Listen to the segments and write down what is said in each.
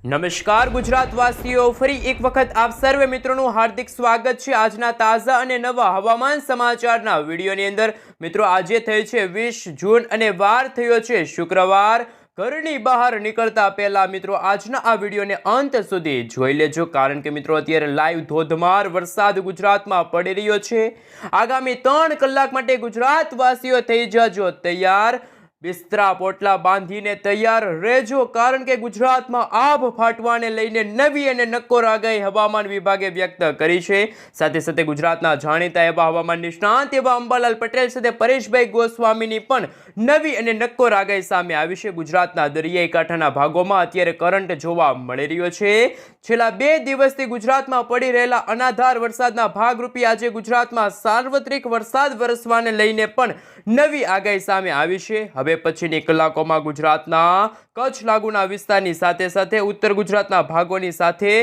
નમસ્કાર ગુજરાતવાસીઓ, ફરી એક વખત આપ સર્વે મિત્રોનું હાર્દિક સ્વાગત છે આજના તાજા અને નવા હવામાન સમાચારના વિડીયોની અંદર। મિત્રો, આજે થઈ છે 20 જૂન અને વાર થયો છે શુક્રવાર। ઘરની બહાર નીકળતા પહેલા મિત્રો આજના આ વિડીયોને અંત સુધી જોઈ લેજો, કારણ કે મિત્રો અત્યારે લાઈવ ધોધમાર વરસાદ ગુજરાતમાં પડી રહ્યો છે। આગામી 3 કલાક માટે ગુજરાતવાસીઓ થઈ જજો તૈયાર। બિસ્તરા પોટલા બાંધીને તૈયાર રહેજો, કારણ કે ગુજરાતમાં આભ ફાટવાને લઈને નવી અને નક્કોર આગાહી હવામાન વિભાગે વ્યક્ત કરી છે। સાથે સાથે ગુજરાતના જાણીતા એવા હવામાન નિષ્ણાંત એવા અંબાલાલ પટેલ સાથે પરેશભાઈ ગોસ્વામીની પણ નવી અને નક્કોર આગાહી સામે આવી છે। ગુજરાતના દરિયાઈ કાંઠાના ભાગોમાં અત્યારે કરંટ જોવા મળી રહ્યો છે। છેલ્લા 2 દિવસથી ગુજરાતમાં પડી રહેલા અનાધાર વરસાદના ભાગરૂપે આજે ગુજરાતમાં સાર્વત્રિક વરસાદ વરસવાને લઈને પણ નવી આગાહી સામે આવી છે। હવે પછીની કલાકોમાં ગુજરાતના કચ્છ લાગુના વિસ્તારની સાથે સાથે ઉત્તર ગુજરાતના ભાગોની સાથે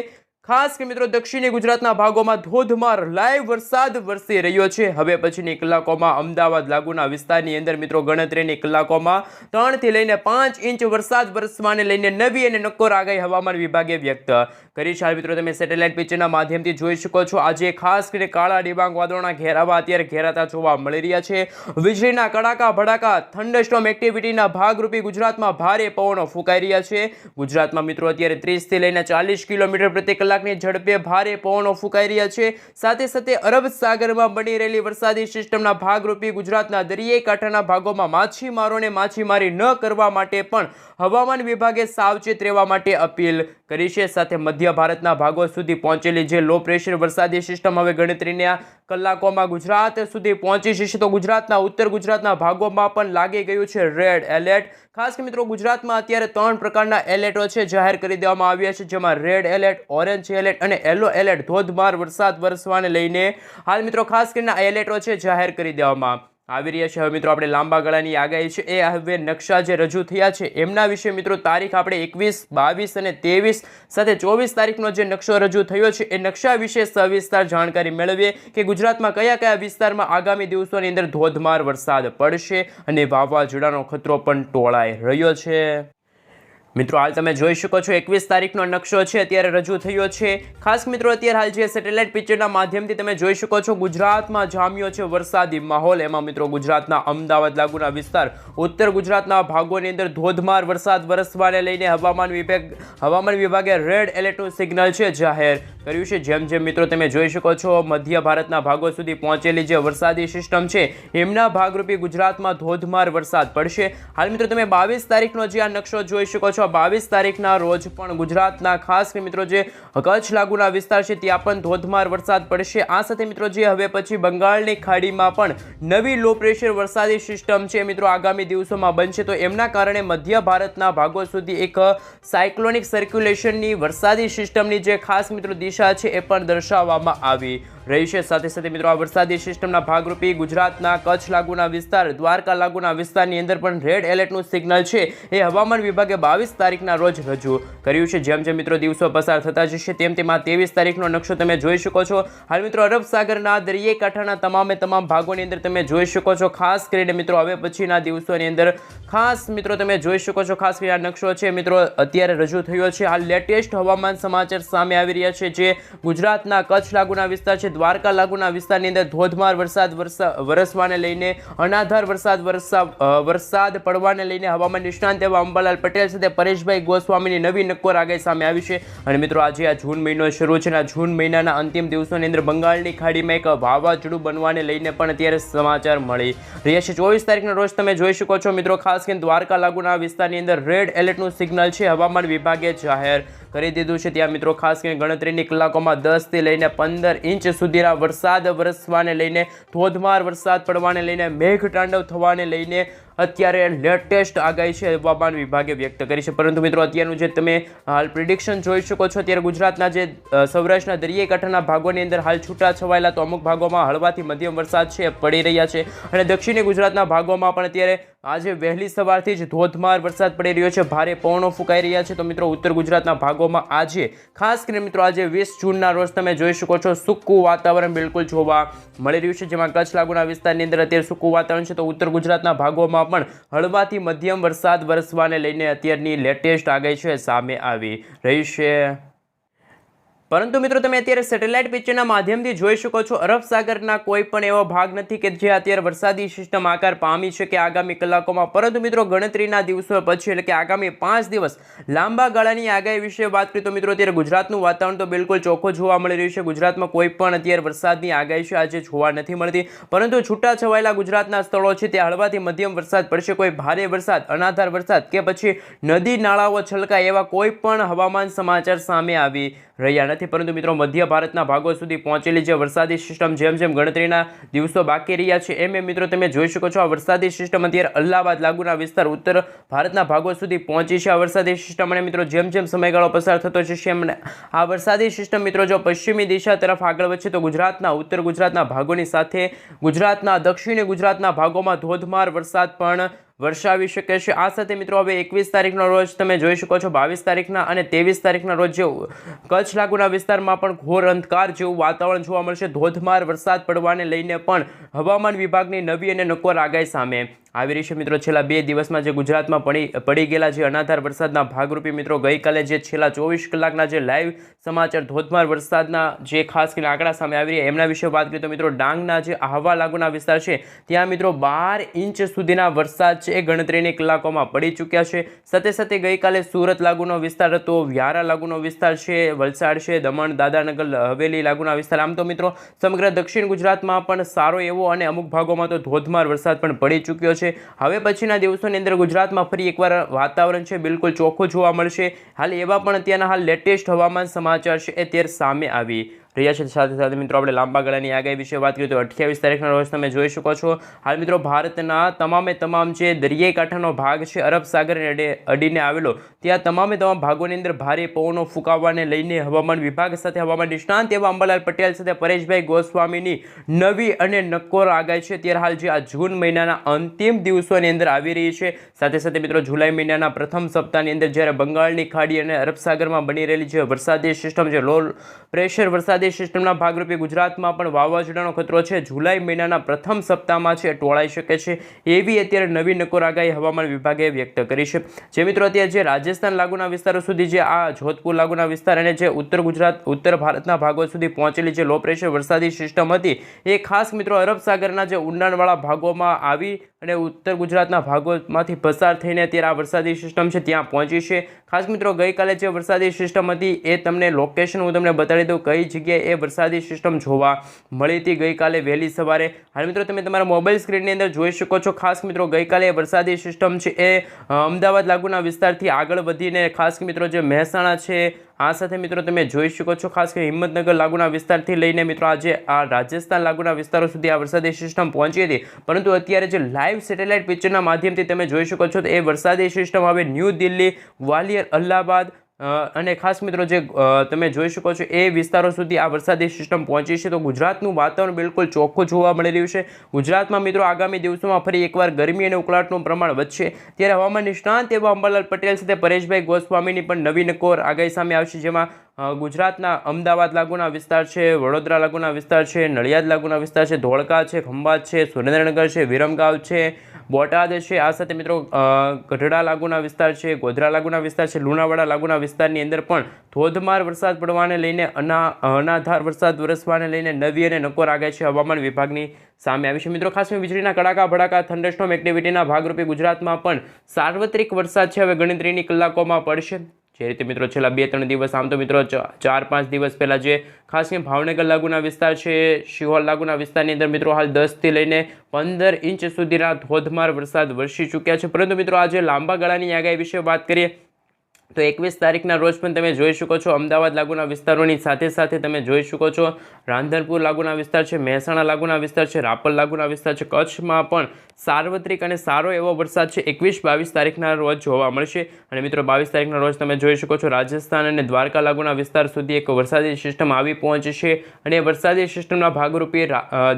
ખાસ કે મિત્રો દક્ષિણી ગુજરાતના ભાગોમાં ધોધમાર લાઈવ વરસાદ વરસી રહ્યો છે। હવે પછીની કલાકોમાં અમદાવાદ લાગુના વિસ્તારની અંદર મિત્રો ગણતરીની કલાકોમાં 3 થી લઈને 5 ઇંચ વરસાદ વરસવાને લઈને નવી અને નક્કોર આગાહી હવામાન વિભાગે વ્યક્ત કરી છે। મિત્રો, તમે સેટેલાઇટ પિક્ચરના માધ્યમથી જોઈ શકો છો, આજે ખાસ કરીને કાળા ડિબાંગ વાદળોના ઘેરાવા અત્યારે ઘેરાતા જોવા મળી રહ્યા છે। વીજળીના કડાકા ભડાકા થંડરસ્ટોર્મ એક્ટિવિટીના ભાગરૂપે ગુજરાતમાં ભારે પવનો ફૂંકાઈ રહ્યા છે। ગુજરાતમાં મિત્રો અત્યારે 30 થી લઈને 40 કિલોમીટર પ્રતિ કલાકની ઝડપે ભારે પવનો ફૂંકાઈ રહ્યા છે। સાથે સાથે અરબ સાગરમાં બની રહેલી વરસાદી સિસ્ટમના ભાગરૂપે ગુજરાતના દરિયાઈ કાંઠાના ભાગોમાં માછીમારોને માછીમારી ન કરવા માટે પણ હવામાન વિભાગે સાવચેત રહેવા માટે અપીલ કરી છે। સાથે મધ્ય ભારતના ભાગો સુધી પહોંચેલી જે લો પ્રેશર વરસાદી સિસ્ટમ હવે ગણતરીના કલાકોમાં ગુજરાત સુધી પહોંચી જશે, તો ગુજરાતના ઉત્તર ગુજરાતના ભાગોમાં પણ લાગી ગયું છે રેડ એલર્ટ। ખાસ કે મિત્રો ગુજરાતમાં અત્યારે 3 પ્રકારના એલર્ટો છે જાહેર કરી દેવામાં આવ્યા છે, જેમાં રેડ એલર્ટ, ઓરેન્જ એલર્ટ અને યલો એલર્ટ ધોધમાર વરસાદ વરસવાને લઈને હાલ મિત્રો ખાસ કરીને આ એલર્ટો છે જાહેર કરી દેવામાં આવી રહ્યા છે। હવે મિત્રો આપણે લાંબા ગાળાની આગાહી છે એ હવે નકશા જે રજૂ થયા છે એમના વિશે મિત્રો તારીખ આપણે 21, 22 અને 23 સાથે 24 તારીખનો જે નકશો રજૂ થયો છે એ નકશા વિશે સવિસ્તાર જાણકારી મેળવીએ કે ગુજરાતમાં કયા કયા વિસ્તારમાં આગામી દિવસોની અંદર ધોધમાર વરસાદ પડશે અને વાવાઝોડાનો ખતરો પણ ટોળાઈ રહ્યો છે। મિત્રો, હાલ તમે જોઈ શકો છો 21 તારીખનો નકશો છે અત્યારે રજૂ થયો છે। ખાસ મિત્રો અત્યારે હાલ જે સેટેલાઇટ પિક્ચરના માધ્યમથી તમે જોઈ શકો છો ગુજરાતમાં જામ્યો છે વરસાદી માહોલ। એમાં મિત્રો ગુજરાતના અમદાવાદ લાગુના વિસ્તાર, ઉત્તર ગુજરાતના ભાગોની અંદર ધોધમાર વરસાદ વરસવાને લઈને હવામાન વિભાગે રેડ એલર્ટનું સિગ્નલ છે જાહેર કર્યું છે। જેમ જેમ મિત્રો તમે જોઈ શકો છો મધ્ય ભારતના ભાગો સુધી પહોંચેલી જે વરસાદી સિસ્ટમ છે એમના ભાગરૂપે ગુજરાતમાં ધોધમાર વરસાદ પડશે। હાલ મિત્રો તમે 22 તારીખનો જે આ નકશો જોઈ શકો છો, 22 તારીખના રોજ પણ ગુજરાતના ખાસ કે મિત્રો જે કચ્છ લાગુના વિસ્તાર છે ત્યાં પણ ધોધમાર વરસાદ પડશે। આ સાથે મિત્રો જે હવે પછી બંગાળની ખાડીમાં પણ નવી લો પ્રેશર વરસાદી સિસ્ટમ છે મિત્રો આગામી દિવસોમાં બનશે, તો એમના કારણે મધ્ય ભારતના ભાગો સુધી એક સાયક્લોનિક સર્ક્યુલેશનની વરસાદી સિસ્ટમની જે ખાસ મિત્રો દિશા છે એ પણ દર્શાવવામાં આવી રહી છે। સાથે સાથે મિત્રો આ વરસાદી સિસ્ટમના ભાગરૂપે ગુજરાતના કચ્છ લાગુના વિસ્તાર, દ્વારકા લાગુના વિસ્તારની અંદર પણ રેડ એલર્ટનું સિગ્નલ છે એ હવામાન વિભાગે 22 તારીખના રોજ રજૂ કર્યું છે। જેમ જેમ મિત્રો દિવસો પસાર થતા જશે તેમ તેમ આ 23 તારીખનો નકશો તમે જોઈ શકો છો। હાલ મિત્રો અરબ સાગરના દરિયાઈ કાંઠાના તમામ ભાગોની અંદર તમે જોઈ શકો છો। ખાસ કરીને મિત્રો હવે પછીના દિવસોની અંદર ખાસ મિત્રો તમે જોઈ શકો છો, ખાસ કરીને આ નકશો છે મિત્રો અત્યારે રજૂ થયો છે। હાલ લેટેસ્ટ હવામાન સમાચાર સામે આવી રહ્યા છે જે ગુજરાતના કચ્છ લાગુના વિસ્તાર છે, દ્વારકા લાગુના વિસ્તારની અંદર ધોધમાર વરસાદ વરસવાને લઈને અનાધાર વરસાદ પડવાને લઈને હવામાન નિષ્ણાંત એવા અંબાલાલ પટેલ સાથે પરેશભાઈ ગોસ્વામીની નવી નક્કોર આગાહી સામે આવી છે। અને મિત્રો આજે આ જૂન મહિનો શરૂ છે અને આ જૂન મહિનાના અંતિમ દિવસોની અંદર બંગાળની ખાડીમાં એક વાવાઝોડું બનવાને લઈને પણ અત્યારે સમાચાર મળી રહ્યા છે। 24 તારીખના રોજ તમે જોઈ શકો છો મિત્રો ખાસ કરીને દ્વારકા લાગુના વિસ્તારની અંદર રેડ એલર્ટનું સિગ્નલ છે હવામાન વિભાગે જાહેર કરી દીધું છે। ત્યાં મિત્રો ખાસ કરીને ગણતરીની કલાકોમાં 10 થી લઈને 15 ઇંચ સુધીના વરસાદ વરસવાને લઈને ધોધમાર વરસાદ પડવાને લઈને મેઘતાંડવ થવાને લઈને અત્યારે લેટેસ્ટ આગાહી છે હવામાન વિભાગે વ્યક્ત કરી છે। પરંતુ મિત્રો અત્યારનું જે તમે હાલ પ્રિડિક્શન જોઈ શકો છો, અત્યારે ગુજરાતના જે સૌરાષ્ટ્રના દરિયાઈ કાંઠાના ભાગોની અંદર હાલ છૂટા છવાયેલા તો અમુક ભાગોમાં હળવાથી મધ્યમ વરસાદ છે પડી રહ્યા છે અને દક્ષિણી ગુજરાતના ભાગોમાં પણ અત્યારે આજે વહેલી સવારથી જ ધોધમાર વરસાદ પડી રહ્યો છે, ભારે પવનો ફૂંકાઈ રહ્યા છે। તો મિત્રો ઉત્તર ગુજરાતના ભાગોમાં આજે ખાસ કરીને મિત્રો આજે 20 જૂનના રોજ તમે જોઈ શકો છો સૂકું વાતાવરણ બિલકુલ જોવા મળી રહ્યું છે, જેમાં કચ્છ લાગુના વિસ્તારની અંદર અત્યારે સૂકું વાતાવરણ છે, તો ઉત્તર ગુજરાતના ભાગોમાં વિસ્તારોમાં પણ હળવાથી મધ્યમ વરસાદ વરસવાને લઈને અત્યારની લેટેસ્ટ આગાહી છે સામે આવી રહી છે। પરંતુ મિત્રો તમે અત્યારે સેટેલાઇટ પિક્ચરના માધ્યમથી જોઈ શકો છો અરબ સાગરના કોઈ પણ એવો ભાગ નથી કે જે અત્યારે વરસાદી સિસ્ટમ આકાર પામી છે કે આગામી કલાકોમાં, પરંતુ મિત્રો ગણતરીના દિવસો પછી એટલે કે આગામી 5 દિવસ લાંબા ગાળાની આગાહી વિશે વાત કરીએ તો મિત્રો અત્યારે ગુજરાતનું વાતાવરણ તો બિલકુલ ચોખ્ખું જોવા મળી રહ્યું છે। ગુજરાતમાં કોઈ પણ અત્યારે વરસાદની આગાહી છે આજે જોવા નથી મળતી, પરંતુ છૂટાછવાયેલા ગુજરાતના સ્થળો છે ત્યાં હળવાથી મધ્યમ વરસાદ પડશે। કોઈ ભારે વરસાદ, અનાધાર વરસાદ કે પછી નદી નાળાઓ છલકાય એવા કોઈ પણ હવામાન સમાચાર સામે આવી રહ્યા નથી, પરંતુ મિત્રો મધ્ય ભારતના ભાગો સુધી પહોંચેલી જે વરસાદી સિસ્ટમ જેમ જેમ ગણતરીના દિવસો બાકી રહ્યા છે એમ મિત્રો તમે જોઈ શકો છો આ વરસાદી સિસ્ટમ અત્યારે અલ્હાબાદ લાગુના વિસ્તાર ઉત્તર ભારતના ભાગો સુધી પહોંચી છે। આ વરસાદી સિસ્ટમ અને મિત્રો જેમ જેમ સમયગાળો પસાર થતો જશે એમ આ વરસાદી સિસ્ટમ મિત્રો જો પશ્ચિમી દિશા તરફ આગળ વધશે તો ગુજરાતના ઉત્તર ગુજરાતના ભાગોની સાથે ગુજરાતના દક્ષિણ ગુજરાતના ભાગોમાં ધોધમાર વરસાદ પણ વરસાવી શકે છે। આ સાથે મિત્રો હવે 21 તારીખના રોજ તમે જોઈ શકો છો 22 તારીખના અને 23 તારીખના રોજ કચ્છ લાગુના વિસ્તારમાં પણ ઘોર અંધકાર જેવું વાતાવરણ જોવા મળશે। ધોધમાર વરસાદ પડવાને લઈને પણ હવામાન વિભાગની નવી અને નક્કોર આગાહી સામે આવી રહી છે। મિત્રો છેલ્લા 2 દિવસમાં જે ગુજરાતમાં પડી ગયેલા જે અનાધાર વરસાદના ભાગરૂપે મિત્રો ગઈકાલે જે છેલ્લા 24 કલાકના જે લાઈવ સમાચાર ધોધમાર વરસાદના જે ખાસ કરીને આંકડા સામે આવી રહ્યા એમના વિશે વાત કરીએ તો મિત્રો ડાંગના જે આહવા લાગુના વિસ્તાર છે ત્યાં મિત્રો 12 ઇંચ સુધીના વરસાદ એ ગણતરીની કલાકોમાં પડી ચૂક્યા છે। સાથે સાથે ગઈકાલે સુરત લાગુનો વિસ્તાર હતો, વ્યારા લાગુનો વિસ્તાર છે, વલસાડ છે, દમણ દાદરાનગર હવેલી લાગુના વિસ્તાર, આમ તો મિત્રો સમગ્ર દક્ષિણ ગુજરાતમાં પણ સારો એવો અને અમુક ભાગોમાં તો ધોધમાર વરસાદ પણ પડી ચૂક્યો છે। હવે પછીના દિવસોની અંદર ગુજરાતમાં ફરી એકવાર વાતાવરણ છે બિલકુલ ચોખ્ખું જોવા મળશે। હાલ એવા પણ અત્યારના હાલ લેટેસ્ટ હવામાન સમાચાર છે એ અત્યારે સામે આવી રહ્યા છે। સાથે સાથે મિત્રો આપણે લાંબા ગાળાની આગાહી વિશે વાત કરીએ તો 28 તારીખના રોજ તમે જોઈ શકો છો હાલ મિત્રો ભારતના તમામે તમામ જે દરિયાઈ કાંઠાનો ભાગ છે અરબ સાગરને અડીને આવેલો ત્યાં તમામે તમામ ભાગોની અંદર ભારે પવનો ફૂંકાવાને લઈને હવામાન વિભાગ સાથે હવામાન નિષ્ણાંત એવા અંબાલાલ પટેલ સાથે પરેશભાઈ ગોસ્વામીની નવી અને નક્કોર આગાહી છે ત્યારે હાલ જે આ જૂન મહિનાના અંતિમ દિવસોની અંદર આવી રહી છે। સાથે સાથે મિત્રો જુલાઈ મહિનાના પ્રથમ સપ્તાહની અંદર જ્યારે બંગાળની ખાડી અને અરબ સાગરમાં બની રહેલી જે વરસાદી સિસ્ટમ છે લો પ્રેશર વરસાદી સિસ્ટમના ભાગરૂપે ગુજરાતમાં પણ વાવાઝોડાનો ખતરો છે જુલાઈ મહિનાના પ્રથમ સપ્તાહમાં છે ટોળાઈ શકે છે એવી અત્યારે નવી નક્કોર આગાહી હવામાન વિભાગે વ્યક્ત કરી છે। જે મિત્રો અત્યારે જે રાજસ્થાન લાગુના વિસ્તારો સુધી જે આ જોધપુર લાગુના વિસ્તાર અને જે ઉત્તર ભારતના ભાગો સુધી પહોંચેલી જે લો પ્રેશર વરસાદી સિસ્ટમ હતી એ ખાસ મિત્રો અરબ સાગરના જે ઊંડાણવાળા ભાગોમાં આવી અને ઉત્તર ગુજરાતના ભાગોમાંથી પસાર થઈને અત્યારે આ વરસાદી સિસ્ટમ છે ત્યાં પહોંચી છે। ખાસ મિત્રો ગઈકાલે જે વરસાદી સિસ્ટમ હતી એ તમને લોકેશન હું તમને બતાડી દઉં કઈ જગ્યાએ એ વરસાદી સિસ્ટમ જોવા મળી હતી ગઈકાલે વહેલી સવારે। હાલ મિત્રો તમે તમારા મોબાઈલ સ્ક્રીનની અંદર જોઈ શકો છો ખાસ મિત્રો ગઈકાલે વરસાદી સિસ્ટમ છે એ અમદાવાદ લાગુના વિસ્તારથી આગળ વધીને ખાસ મિત્રો જે મહેસાણા છે આ સાથે મિત્રો તમે જોઈ શકો છો ખાસ કરીને હિંમતનગર લાગુના વિસ્તારથી લઈને મિત્રો આજે આ રાજસ્થાન લાગુના વિસ્તારો સુધી આ વરસાદી સિસ્ટમ પહોંચી હતી, પરંતુ અત્યારે જે લાઈવ સેટેલાઇટ પિક્ચરના માધ્યમથી તમે જોઈ શકો છો તો એ વરસાદી સિસ્ટમ હવે ન્યૂ દિલ્હી, ગ્વાલિયર, અલ્હાબાદ અને ખાસ મિત્રો જે તમે જોઈ શકો છો એ વિસ્તારો સુધી આ વરસાદી સિસ્ટમ પહોંચી છે। તો ગુજરાતનું વાતાવરણ બિલકુલ ચોખ્ખું જોવા મળી રહ્યું છે। ગુજરાતમાં મિત્રો આગામી દિવસોમાં ફરી એકવાર ગરમી અને ઉકળાટનું પ્રમાણ વધશે ત્યારે હવામાન નિષ્ણાંત એવા અંબાલાલ પટેલ સાથે પરેશભાઈ ગોસ્વામીની પણ નવી નક્કોર આગાહી સામે આવશે, જેમાં ગુજરાતના અમદાવાદ લાગુના વિસ્તાર છે, વડોદરા લાગુના વિસ્તાર છે, નડિયાદ લાગુના વિસ્તાર છે, ધોળકા છે, ખંભાત છે, સુરેન્દ્રનગર છે, વિરમગામ છે, બોટાદ છે, આ સાથે મિત્રો ગઢડા લાગુના વિસ્તાર છે, ગોધરા લાગુના વિસ્તાર છે, લુણાવાડા લાગુના વિસ્તારની અંદર પણ ધોધમાર વરસાદ પડવાને લઈને અનાધાર વરસાદ વરસવાને લઈને નવી અને નક્કોર આગાહી છે હવામાન વિભાગની સામે આવી છે। મિત્રો ખાસ વીજળીના કડાકા ભડાકા થંડરસ્ટોર્મ એક્ટિવિટીના ભાગરૂપે ગુજરાતમાં પણ સાર્વત્રિક વરસાદ છે હવે ગણતરીની કલાકોમાં પડશે। જે રીતે મિત્રો છેલ્લા 2-3 દિવસ આમ તો મિત્રો 4-5 દિવસ પહેલાં જે ખાસ કરીને ભાવનગર લાગુના વિસ્તાર છે, શિહોર લાગુના વિસ્તારની અંદર મિત્રો હાલ 10થી લઈને 15 ઇંચ સુધીના ધોધમાર વરસાદ વરસી ચૂક્યા છે। પરંતુ મિત્રો આજે લાંબા ગાળાની આગાહી વિશે વાત કરીએ તો 21 તારીખના રોજ પણ તમે જોઈ શકો છો અમદાવાદ લાગુના વિસ્તારોની સાથે સાથે તમે જોઈ શકો છો રાંધનપુર લાગુના વિસ્તાર છે, મહેસાણા લાગુના વિસ્તાર છે, રાપર લાગુના વિસ્તાર છે, કચ્છમાં પણ સાર્વત્રિક અને સારો એવો વરસાદ છે 21-22 તારીખના રોજ જોવા મળશે। અને મિત્રો 22 તારીખના રોજ તમે જોઈ શકો છો રાજસ્થાન અને દ્વારકા લાગુના વિસ્તાર સુધી એક વરસાદી સિસ્ટમ આવી પહોંચશે અને વરસાદી સિસ્ટમના ભાગરૂપે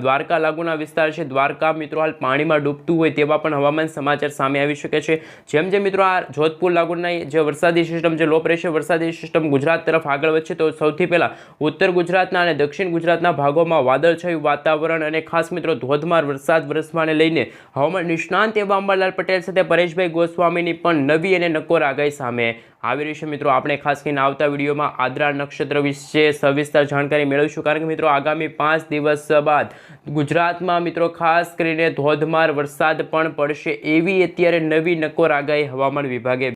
દ્વારકા લાગુના વિસ્તાર છે, દ્વારકા મિત્રો હાલ પાણીમાં ડૂબતું હોય તેવા પણ હવામાન સમાચાર સામે આવી શકે છે। જેમ જેમ મિત્રો આ જોધપુર લાગુના જે વરસાદી વરસાદી સિસ્ટમ જે લો પ્રેશર વરસાદી સિસ્ટમ ગુજરાત તરફ આગળ વધશે તો સૌથી પહેલાં ઉત્તર ગુજરાતના અને દક્ષિણ ગુજરાતના ભાગોમાં વાદળછાયું વાતાવરણ અને ખાસ મિત્રો ધોધમાર વરસાદ વરસવાને લઈને હવામાન નિષ્ણાંત એવા અંબાલાલ પટેલ સાથે પરેશભાઈ ગોસ્વામીની પણ નવી અને નકોર આગાહી સામે આવી રહી છે। મિત્રો આપણે ખાસ કરીને આવતા વિડીયોમાં આદ્રા નક્ષત્ર વિશે સવિસ્તર જાણકારી મેળવીશું, કારણ કે મિત્રો આગામી 5 દિવસ બાદ ગુજરાતમાં મિત્રો ખાસ કરીને ધોધમાર વરસાદ પણ પડશે એવી અત્યારે નવી નકોર આગાહી હવામાન વિભાગે